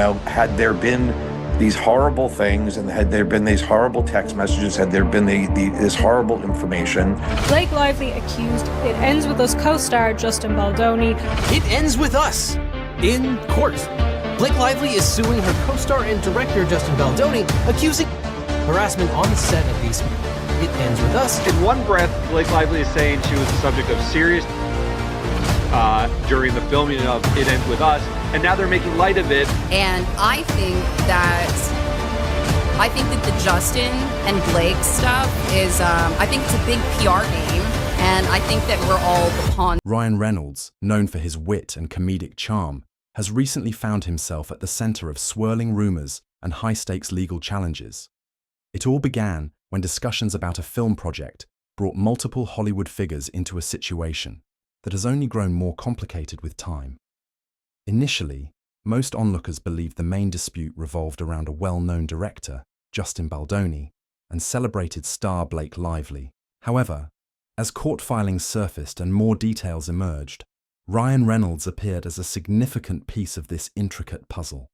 Now, had there been these horrible things, and had there been these horrible text messages, had there been this horrible information. Blake Lively accused. It ends with us co-star Justin Baldoni. It ends with us in court. Blake Lively is suing her co-star and director Justin Baldoni, accusing harassment on the set of these. It ends with us. In one breath, Blake Lively is saying she was the subject of serious during the filming of It Ends With Us, and now they're making light of it. And I think that the Justin and Blake stuff is, I think it's a big PR game, and I think that we're all the pawns. Ryan Reynolds, known for his wit and comedic charm, has recently found himself at the center of swirling rumors and high-stakes legal challenges. It all began when discussions about a film project brought multiple Hollywood figures into a situation that has only grown more complicated with time. Initially, most onlookers believed the main dispute revolved around a well-known director, Justin Baldoni, and celebrated star Blake Lively. However, as court filings surfaced and more details emerged, Ryan Reynolds appeared as a significant piece of this intricate puzzle.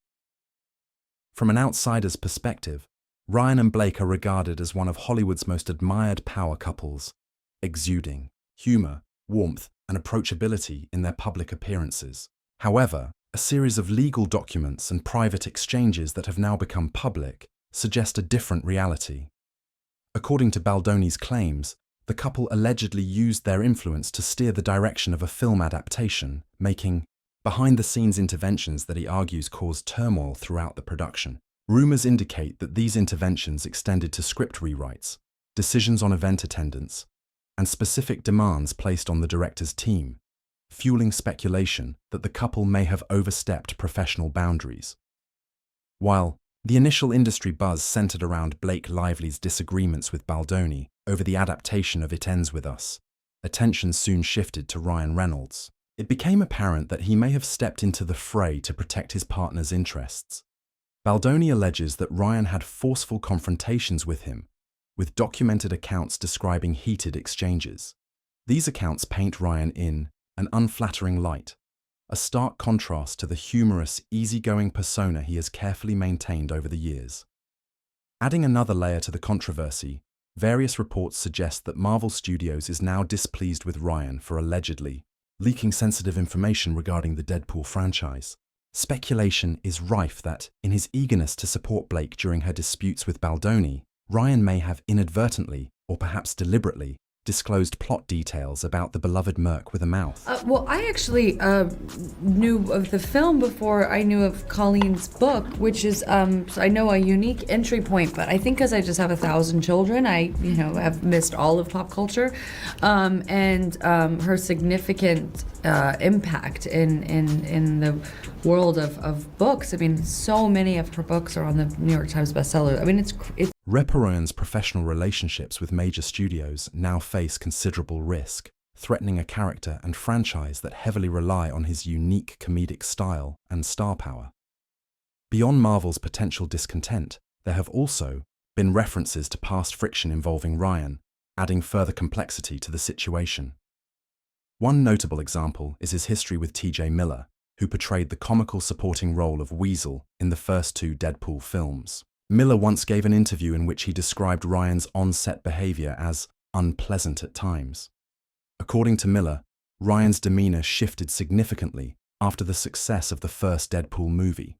From an outsider's perspective, Ryan and Blake are regarded as one of Hollywood's most admired power couples, exuding humor, warmth, and approachability in their public appearances. However, a series of legal documents and private exchanges that have now become public suggest a different reality. According to Baldoni's claims, the couple allegedly used their influence to steer the direction of a film adaptation, making behind-the-scenes interventions that he argues caused turmoil throughout the production. Rumors indicate that these interventions extended to script rewrites, decisions on event attendance, and specific demands placed on the director's team, fueling speculation that the couple may have overstepped professional boundaries. While the initial industry buzz centered around Blake Lively's disagreements with Baldoni over the adaptation of It Ends With Us, attention soon shifted to Ryan Reynolds. It became apparent that he may have stepped into the fray to protect his partner's interests. Baldoni alleges that Ryan had forceful confrontations with him, with documented accounts describing heated exchanges. These accounts paint Ryan in an unflattering light, a stark contrast to the humorous, easygoing persona he has carefully maintained over the years. Adding another layer to the controversy, various reports suggest that Marvel Studios is now displeased with Ryan for allegedly leaking sensitive information regarding the Deadpool franchise. Speculation is rife that, in his eagerness to support Blake during her disputes with Baldoni, Ryan may have inadvertently, or perhaps deliberately, disclosed plot details about the beloved Merc with a mouth. Well, I actually knew of the film before I knew of Colleen's book, which is, so I know a unique entry point, but I think because I just have 1,000 children, I, have missed all of pop culture, and her significant impact in the world of books. I mean, so many of her books are on the New York Times bestseller. I mean, it's Reparoyan's professional relationships with major studios now face considerable risk, threatening a character and franchise that heavily rely on his unique comedic style and star power. Beyond Marvel's potential discontent, there have also been references to past friction involving Ryan, adding further complexity to the situation. One notable example is his history with T.J. Miller, who portrayed the comical supporting role of Weasel in the first 2 Deadpool films. Miller once gave an interview in which he described Ryan's on-set behavior as unpleasant at times. According to Miller, Ryan's demeanor shifted significantly after the success of the first Deadpool movie.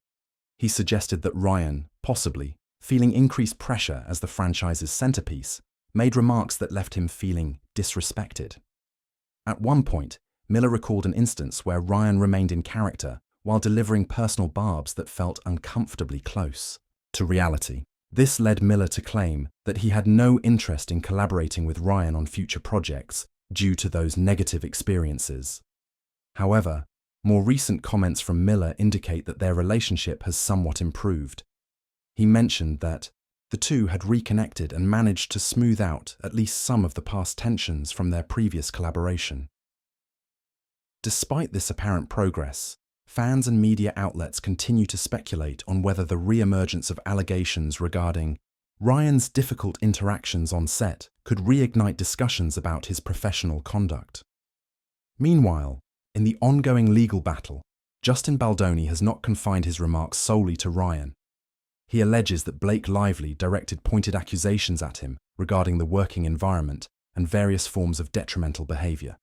He suggested that Ryan, possibly feeling increased pressure as the franchise's centerpiece, made remarks that left him feeling disrespected. At one point, Miller recalled an instance where Ryan remained in character while delivering personal barbs that felt uncomfortably close to reality. This led Miller to claim that he had no interest in collaborating with Ryan on future projects due to those negative experiences. However, more recent comments from Miller indicate that their relationship has somewhat improved. He mentioned that the two had reconnected and managed to smooth out at least some of the past tensions from their previous collaboration. Despite this apparent progress, fans and media outlets continue to speculate on whether the re-emergence of allegations regarding Ryan's difficult interactions on set could reignite discussions about his professional conduct. Meanwhile, in the ongoing legal battle, Justin Baldoni has not confined his remarks solely to Ryan. He alleges that Blake Lively directed pointed accusations at him regarding the working environment and various forms of detrimental behavior.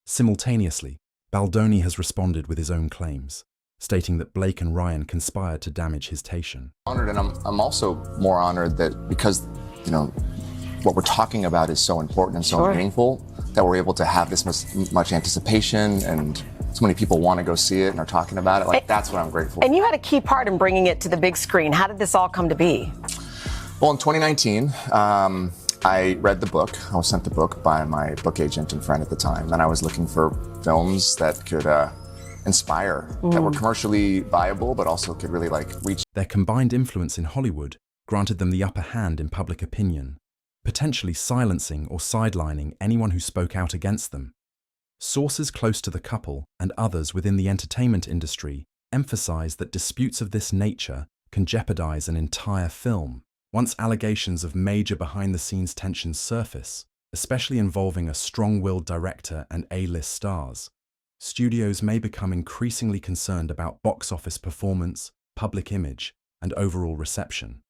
Simultaneously, Baldoni has responded with his own claims, stating that Blake and Ryan conspired to damage his station. Honored, and I'm also more honored that because, what we're talking about is so important and so meaningful, that we're able to have this much anticipation and so many people want to go see it and are talking about it. That's what I'm grateful for. And you had a key part in bringing it to the big screen. How did this all come to be? Well, in 2019, I read the book. I was sent the book by my book agent and friend at the time, and I was looking for films that could inspire, that were commercially viable, but also could really reach. Their combined influence in Hollywood granted them the upper hand in public opinion, potentially silencing or sidelining anyone who spoke out against them. Sources close to the couple and others within the entertainment industry emphasize that disputes of this nature can jeopardize an entire film. Once allegations of major behind-the-scenes tensions surface, especially involving a strong-willed director and A-list stars, studios may become increasingly concerned about box office performance, public image, and overall reception.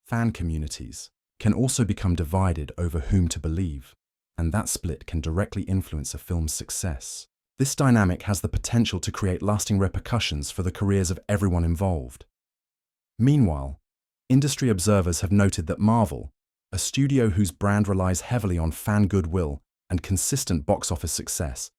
Fan communities can also become divided over whom to believe, and that split can directly influence a film's success. This dynamic has the potential to create lasting repercussions for the careers of everyone involved. Meanwhile, industry observers have noted that Marvel, a studio whose brand relies heavily on fan goodwill and consistent box office success,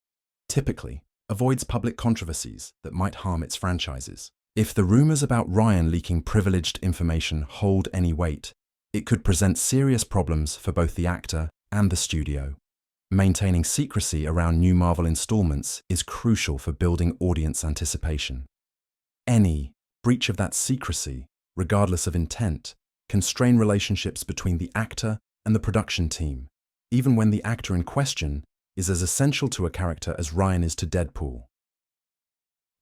typically avoids public controversies that might harm its franchises. If the rumors about Ryan leaking privileged information hold any weight, it could present serious problems for both the actor and the studio. Maintaining secrecy around new Marvel installments is crucial for building audience anticipation. Any breach of that secrecy, regardless of intent, can strain relationships between the actor and the production team, even when the actor in question is as essential to a character as Ryan is to Deadpool.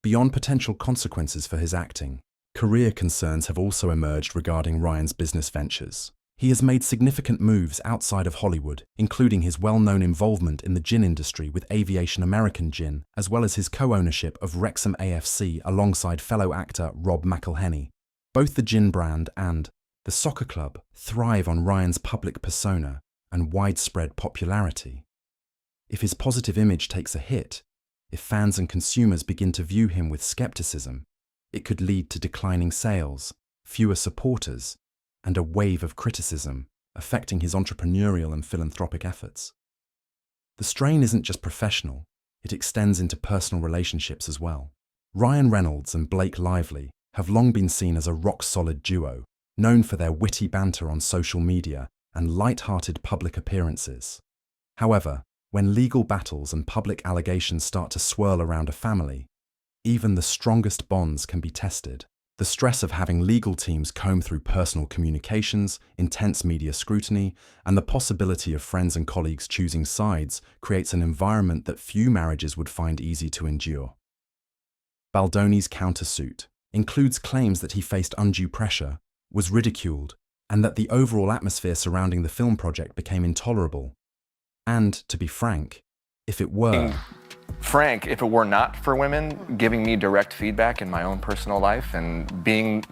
Beyond potential consequences for his acting, career concerns have also emerged regarding Ryan's business ventures. He has made significant moves outside of Hollywood, including his well-known involvement in the gin industry with Aviation American Gin, as well as his co-ownership of Wrexham AFC alongside fellow actor Rob McElhenney. Both the gin brand and the soccer club thrive on Ryan's public persona and widespread popularity. If his positive image takes a hit, if fans and consumers begin to view him with skepticism, it could lead to declining sales, fewer supporters, and a wave of criticism affecting his entrepreneurial and philanthropic efforts. The strain isn't just professional, it extends into personal relationships as well. Ryan Reynolds and Blake Lively have long been seen as a rock-solid duo, known for their witty banter on social media and light-hearted public appearances. However, when legal battles and public allegations start to swirl around a family, even the strongest bonds can be tested. The stress of having legal teams comb through personal communications, intense media scrutiny, and the possibility of friends and colleagues choosing sides creates an environment that few marriages would find easy to endure. Baldoni's countersuit includes claims that he faced undue pressure, was ridiculed, and that the overall atmosphere surrounding the film project became intolerable. And, to be frank, if it were not for women giving me direct feedback in my own personal life and being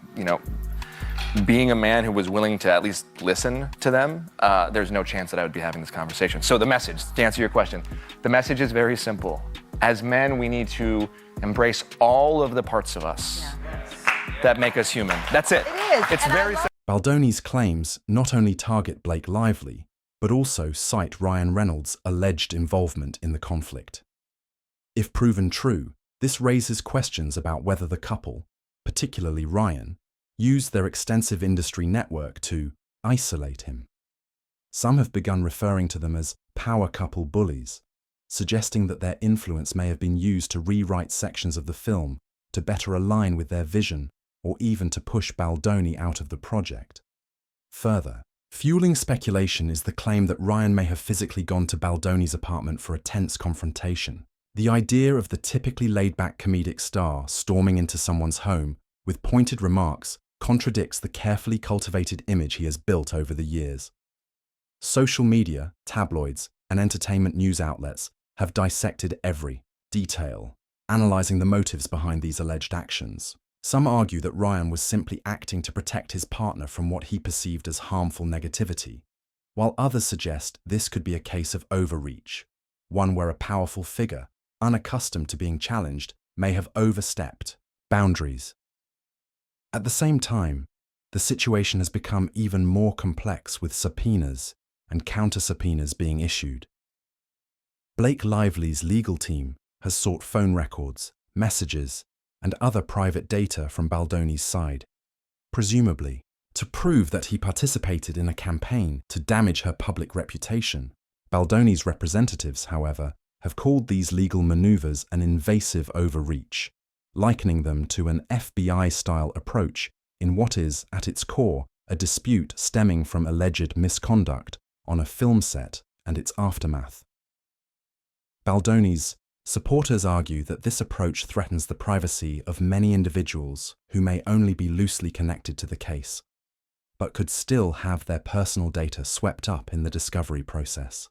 a man who was willing to at least listen to them, there's no chance that I would be having this conversation. So the message, to answer your question, the message is very simple. As men, we need to embrace all of the parts of us that make us human. That's it. It's very simple. Baldoni's claims not only target Blake Lively, but also cite Ryan Reynolds' alleged involvement in the conflict. If proven true, this raises questions about whether the couple, particularly Ryan, used their extensive industry network to isolate him. Some have begun referring to them as power couple bullies, suggesting that their influence may have been used to rewrite sections of the film to better align with their vision or even to push Baldoni out of the project. Further, fueling speculation is the claim that Ryan may have physically gone to Baldoni's apartment for a tense confrontation. The idea of the typically laid-back comedic star storming into someone's home with pointed remarks contradicts the carefully cultivated image he has built over the years. Social media, tabloids, and entertainment news outlets have dissected every detail, analysing the motives behind these alleged actions. Some argue that Ryan was simply acting to protect his partner from what he perceived as harmful negativity, while others suggest this could be a case of overreach, one where a powerful figure, unaccustomed to being challenged, may have overstepped boundaries. At the same time, the situation has become even more complex with subpoenas and counter-subpoenas being issued. Blake Lively's legal team has sought phone records, messages, and other private data from Baldoni's side, presumably to prove that he participated in a campaign to damage her public reputation. Baldoni's representatives, however, have called these legal maneuvers an invasive overreach, likening them to an FBI-style approach in what is, at its core, a dispute stemming from alleged misconduct on a film set and its aftermath. Baldoni's supporters argue that this approach threatens the privacy of many individuals who may only be loosely connected to the case, but could still have their personal data swept up in the discovery process.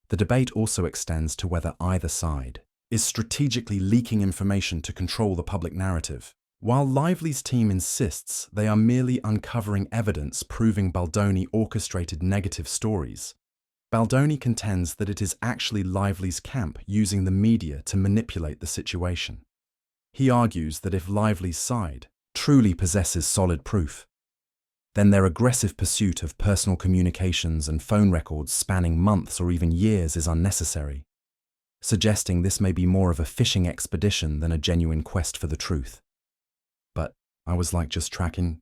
The debate also extends to whether either side is strategically leaking information to control the public narrative. While Lively's team insists they are merely uncovering evidence proving Baldoni orchestrated negative stories, Baldoni contends that it is actually Lively's camp using the media to manipulate the situation. He argues that if Lively's side truly possesses solid proof, then their aggressive pursuit of personal communications and phone records spanning months or even years is unnecessary, suggesting this may be more of a fishing expedition than a genuine quest for the truth. But I was like just tracking